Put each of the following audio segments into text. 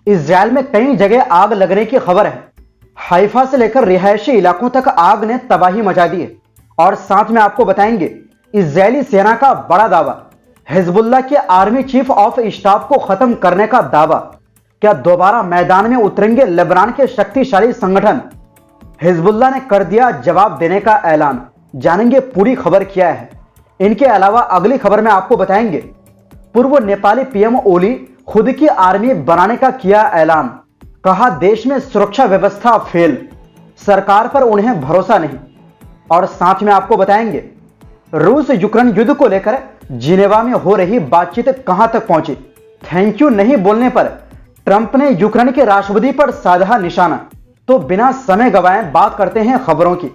Israel में कई जगह आग लगने की खबर है। हाइफा से लेकर रिहायशी इलाकों तक आग ने तबाही मचा दी है। और साथ में आपको बताएंगे इजरायली सेना का बड़ा दावा, हिजबुल्लाह के आर्मी चीफ ऑफ स्टाफ को खत्म करने का दावा। क्या दोबारा मैदान में उतरेंगे लेबनान के शक्तिशाली संगठन? हिजबुल्लाह ने कर दिया जवाब देने का ऐलान। जानेंगे पूरी खबर क्या है। इनके अलावा अगली खबर में आपको बताएंगे पूर्व नेपाली पीएम ओली खुद की आर्मी बनाने का किया ऐलान। कहा देश में सुरक्षा व्यवस्था फेल, सरकार पर उन्हें भरोसा नहीं। और साथ में आपको बताएंगे रूस यूक्रेन युद्ध को लेकर जिनेवा में हो रही बातचीत कहां तक पहुंची। थैंक यू नहीं बोलने पर ट्रंप ने यूक्रेन के राष्ट्रपति पर साधा निशाना। तो बिना समय गवाए बात करते हैं खबरों की।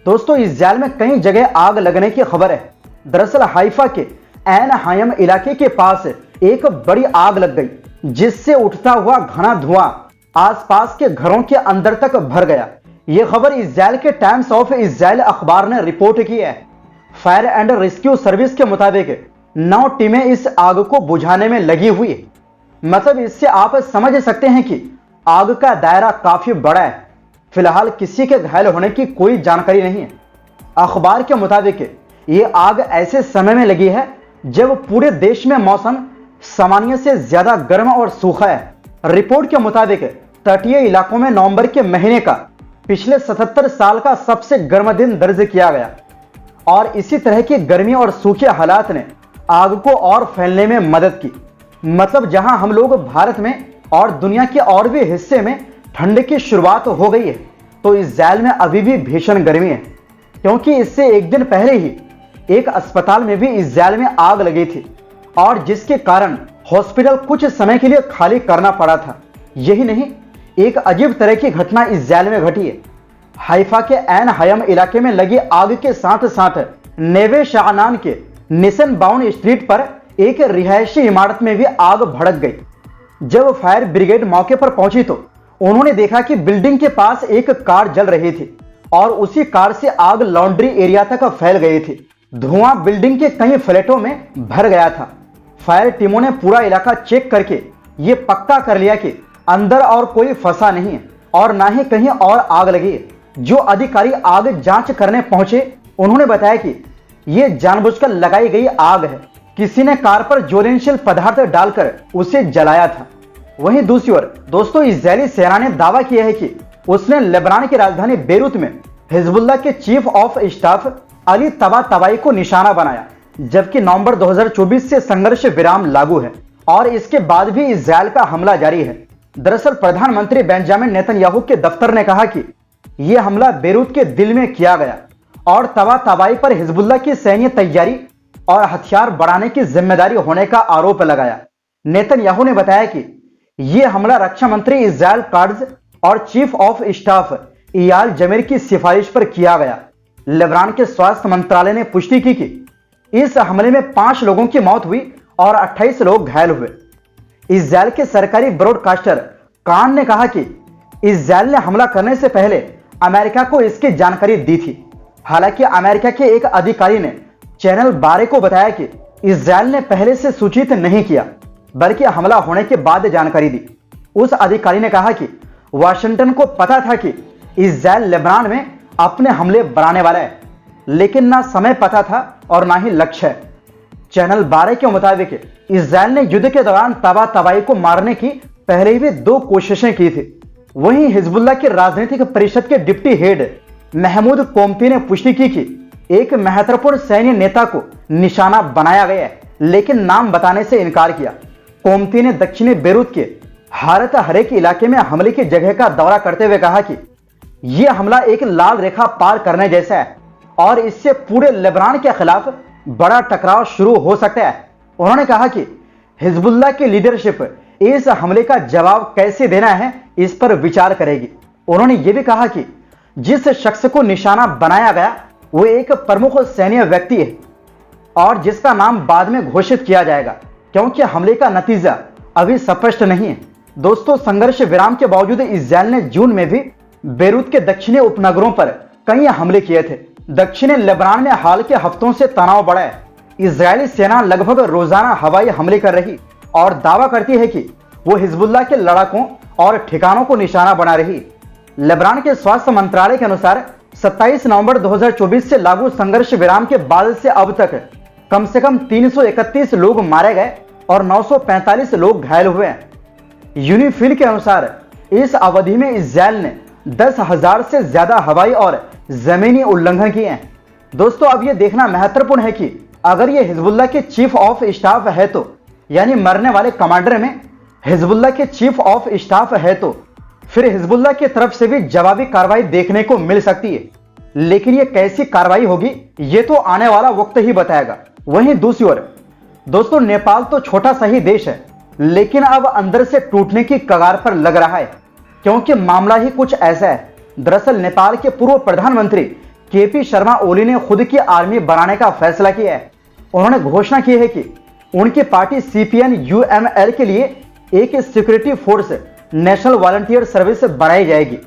दोस्तों, इजराइल में कई जगह आग लगने की खबर है। दरअसल हाइफा के एन हायम इलाके के पास एक बड़ी आग लग गई, जिससे उठता हुआ घना धुआं आसपास के घरों के अंदर तक भर गया। यह खबर इजराइल के टाइम्स ऑफ इजराइल अखबार ने रिपोर्ट की है। फायर एंड रेस्क्यू सर्विस के मुताबिक 9 टीमें इस आग को बुझाने में लगी हुई है। मतलब इससे आप समझ सकते हैं कि आग का दायरा काफी बड़ा है। फिलहाल किसी के घायल होने की कोई जानकारी नहीं है। अखबार के मुताबिक ये आग ऐसे समय में लगी है जब पूरे देश में मौसम सामान्य से ज्यादा गर्म और सूखा है। रिपोर्ट के मुताबिक तटीय इलाकों में नवंबर के महीने का पिछले 77 साल का सबसे गर्म दिन दर्ज किया गया। और इसी तरह की गर्मी और सूखे हालात ने आग को और फैलने में मदद की। मतलब जहां हम लोग भारत में और दुनिया के और भी हिस्से में ठंड की शुरुआत हो गई है, तो इजराइल में अभी भी भीषण गर्मी है। क्योंकि इससे एक दिन पहले ही एक अस्पताल में भी इजराइल में आग लगी थी और जिसके कारण हॉस्पिटल कुछ समय के लिए खाली करना पड़ा था। यही नहीं, एक अजीब तरह की घटना इजराइल में घटी है। हाइफा के एन हायम इलाके में लगी आग के साथ साथ नेवे शानान के निसन बाउन स्ट्रीट पर एक रिहायशी इमारत में भी आग भड़क गई। जब फायर ब्रिगेड मौके पर पहुंची तो उन्होंने देखा कि बिल्डिंग के पास एक कार जल रही थी और उसी कार से आग लॉन्ड्री एरिया तक फैल गई थी। धुआं बिल्डिंग के कई फ्लैटों में भर गया था। फायर टीमों ने पूरा इलाका चेक करके ये पक्का कर लिया कि अंदर और कोई फंसा नहीं है और ना ही कहीं और आग लगी है। जो अधिकारी आग जांच करने पहुंचे उन्होंने बताया कि यह जानबूझकर लगाई गई आग है। किसी ने कार पर ज्वलनशील पदार्थ डालकर उसे जलाया था। वहीं दूसरी ओर दोस्तों, इजरायली सेना ने दावा किया है कि उसने लेबनान की राजधानी बेरूत में हिजबुल्लाह के chief of staff Ali Tabatabai को निशाना बनाया। जबकि नवंबर 2024 से संघर्ष विराम लागू है और इसके बाद भी इजरायल का हमला जारी है। दरअसल प्रधानमंत्री बेंजामिन नेतन्याहू के दफ्तर ने कहा कि यह हमला बेरूत के दिल में किया गया और तबातबाई पर हिजबुल्लाह की सैन्य तैयारी और हथियार बढ़ाने की जिम्मेदारी होने का आरोप लगाया। नेतन्याहू ने बताया कि यह हमला रक्षा मंत्री इजराइल काट्ज और चीफ ऑफ स्टाफ इयाल जमीर की सिफारिश पर किया गया। लेबनान के स्वास्थ्य मंत्रालय ने पुष्टि की कि इस हमले में 5 लोगों की मौत हुई और 28 लोग घायल हुए। इजराइल के सरकारी ब्रॉडकास्टर कान ने कहा कि इजराइल ने हमला करने से पहले अमेरिका को इसकी जानकारी दी थी। हालांकि अमेरिका के एक अधिकारी ने चैनल 12 को बताया कि इजराइल ने पहले से सूचित नहीं किया, बल्कि हमला होने के बाद जानकारी दी। उस अधिकारी ने कहा कि वाशिंगटन को पता था कि इजराइल लेबनान में अपने हमले बढ़ाने वाला है, लेकिन ना समय पता था और ना ही लक्ष्य। चैनल 12 के मुताबिक इजराइल ने युद्ध के दौरान तबातबाई को मारने की पहले भी 2 कोशिशें की थी। वहीं हिजबुल्लाह की राजनीतिक परिषद के डिप्टी हेड महमूद कोमती ने पुष्टि की कि एक महत्वपूर्ण सैन्य नेता को निशाना बनाया गया है, लेकिन नाम बताने से इनकार किया। कोमती ने दक्षिणी बेरूत के हारत हरेक इलाके में हमले की जगह का दौरा करते हुए कहा कि यह हमला एक लाल रेखा पार करने जैसा है और इससे पूरे लेबनान के खिलाफ बड़ा टकराव शुरू हो सकता है। उन्होंने कहा कि हिजबुल्लाह की लीडरशिप इस हमले का जवाब कैसे देना है इस पर विचार करेगी। उन्होंने यह भी कहा कि जिस शख्स को निशाना बनाया गया वो एक प्रमुख सैन्य व्यक्ति है और जिसका नाम बाद में घोषित किया जाएगा, क्योंकि हमले का नतीजा अभी स्पष्ट नहीं है। दोस्तों, संघर्ष विराम के बावजूद इजराइल ने जून में भी बेरूत के दक्षिणी उपनगरों पर कई हमले किए थे। दक्षिणी लेबनान में हाल के हफ्तों से तनाव बढ़ा है। इजरायली सेना लगभग रोजाना हवाई हमले कर रही और दावा करती है कि वो हिजबुल्लाह के लड़ाकों और ठिकानों को निशाना बना रही। लेबनान के स्वास्थ्य मंत्रालय के अनुसार 27 नवंबर 2024 से लागू संघर्ष विराम के बाद से अब तक कम से कम 331 लोग मारे गए और 945 लोग घायल हुए हैं। यूनिफिल के अनुसार इस अवधि में इस्राएल ने 10,000 से ज्यादा हवाई और जमीनी उल्लंघन किए हैं। दोस्तों, अब यह देखना महत्वपूर्ण है कि अगर यह हिजबुल्लाह के चीफ ऑफ स्टाफ है तो, यानी मरने वाले कमांडर में हिजबुल्लाह के चीफ ऑफ स्टाफ है तो फिर हिजबुल्लाह की तरफ से भी जवाबी कार्रवाई देखने को मिल सकती है। लेकिन यह कैसी कार्रवाई होगी यह तो आने वाला वक्त ही बताएगा। वहीं दूसरी ओर दोस्तों, नेपाल तो छोटा सा ही देश है, लेकिन अब अंदर से टूटने की कगार पर लग रहा है, क्योंकि मामला ही कुछ ऐसा है। दरअसल नेपाल के पूर्व प्रधानमंत्री केपी शर्मा ओली ने खुद की आर्मी बनाने का फैसला किया है। उन्होंने घोषणा की है कि उनकी पार्टी सीपीएन यूएमएल के लिए एक security force national volunteer service बनाई जाएगी।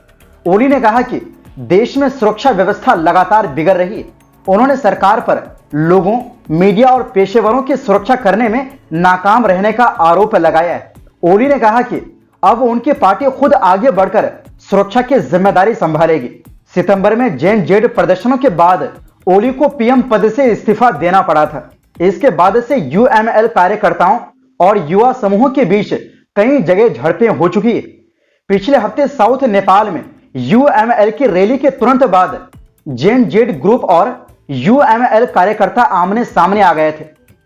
ओली ने कहा कि देश में सुरक्षा व्यवस्था लगातार बिगड़ रही है। उन्होंने सरकार पर लोगों, मीडिया और पेशेवरों की सुरक्षा करने में नाकाम रहने का आरोप लगाया है। ओली ने कहा कि अब उनकी पार्टी खुद आगे बढ़कर सुरक्षा की जिम्मेदारी संभालेगी। सितंबर में जेएनजेड प्रदर्शनों के बाद ओली को पीएम पद से इस्तीफा देना पड़ा था। इसके बाद से यूएमएल कार्यकर्ताओं और युवा समूहों के बीच कई जगह झड़पें हो चुकी है। पिछले हफ्ते साउथ नेपाल में यूएमएल की रैली के तुरंत बाद जेएनजेड ग्रुप और यूएमएल कार्यकर्ता आमने सामने आ गए थे।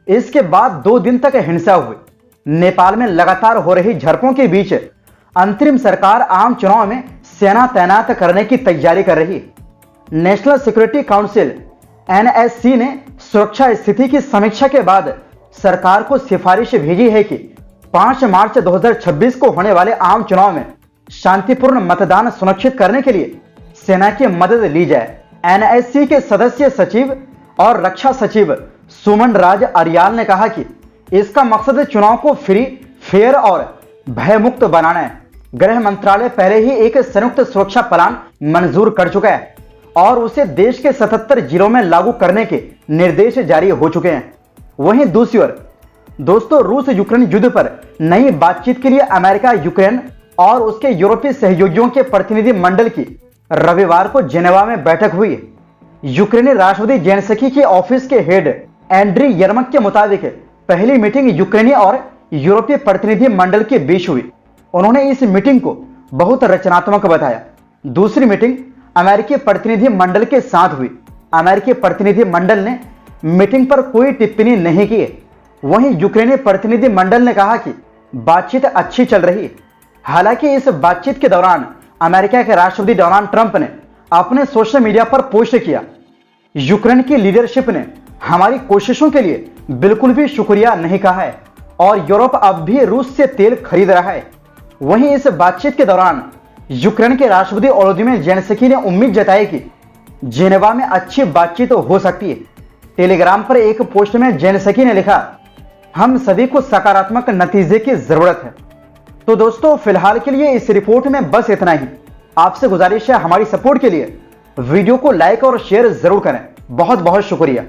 इसके बाद 2 दिन तक हिंसा हुई। नेपाल में लगातार हो रही झड़पों के बीच अंतरिम सरकार आम चुनाव में सेना तैनात करने की तैयारी कर रही है। नेशनल सिक्योरिटी काउंसिल एनएससी ने सुरक्षा स्थिति की समीक्षा के बाद सरकार को सिफारिश भेजी है कि 5 मार्च 2026 को होने वाले आम चुनाव में शांतिपूर्ण मतदान सुनिश्चित करने के लिए सेना की मदद ली जाए। एनएससी के सदस्य सचिव और रक्षा सचिव सुमन राज अरियाल ने कहा कि इसका मकसद चुनाव को फ्री, फेयर और भयमुक्त बनाना है। गृह मंत्रालय पहले ही एक संयुक्त सुरक्षा प्लान मंजूर कर चुका है और उसे देश के 77 जिलों में लागू करने के निर्देश जारी हो चुके हैं। वहीं दूसरी ओर दोस्तों, रूस यूक्रेन युद्ध पर नई बातचीत के लिए अमेरिका, यूक्रेन और उसके यूरोपीय सहयोगियों के प्रतिनिधि मंडल की रविवार को जेनेवा में बैठक हुई। यूक्रेनी राष्ट्रपति जेलेंस्की के ऑफिस के हेड एंड्री यर्मक के मुताबिक पहली मीटिंग यूक्रेनी और यूरोपीय प्रतिनिधि मंडल के बीच हुई। उन्होंने इस मीटिंग को बहुत रचनात्मक बताया। दूसरी मीटिंग अमेरिकी प्रतिनिधि मंडल के साथ हुई। अमेरिकी प्रतिनिधि मंडल ने मीटिंग पर कोई टिप्पणी नहीं की। वहीं यूक्रेनी प्रतिनिधि मंडल ने कहा कि बातचीत अच्छी चल रही है। हालांकि इस बातचीत के दौरान अमेरिका के राष्ट्रपति डोनाल्ड ट्रंप ने अपने सोशल मीडिया पर पोस्ट किया, यूक्रेन की लीडरशिप ने हमारी कोशिशों के लिए बिल्कुल भी शुक्रिया नहीं कहा है और यूरोप अब भी रूस से तेल खरीद रहा है। वहीं इस बातचीत के दौरान यूक्रेन के राष्ट्रपति वोलोदिमीर जेलेंस्की ने उम्मीद जताई कि जेनेवा में अच्छी बातचीत हो सकती है। टेलीग्राम पर एक पोस्ट में जेलेंस्की ने लिखा, हम सभी को सकारात्मक नतीजे की जरूरत है। तो दोस्तों, फिलहाल के लिए इस रिपोर्ट में बस इतना ही। आपसे गुजारिश है हमारी सपोर्ट के लिए वीडियो को लाइक और शेयर जरूर करें। बहुत बहुत शुक्रिया।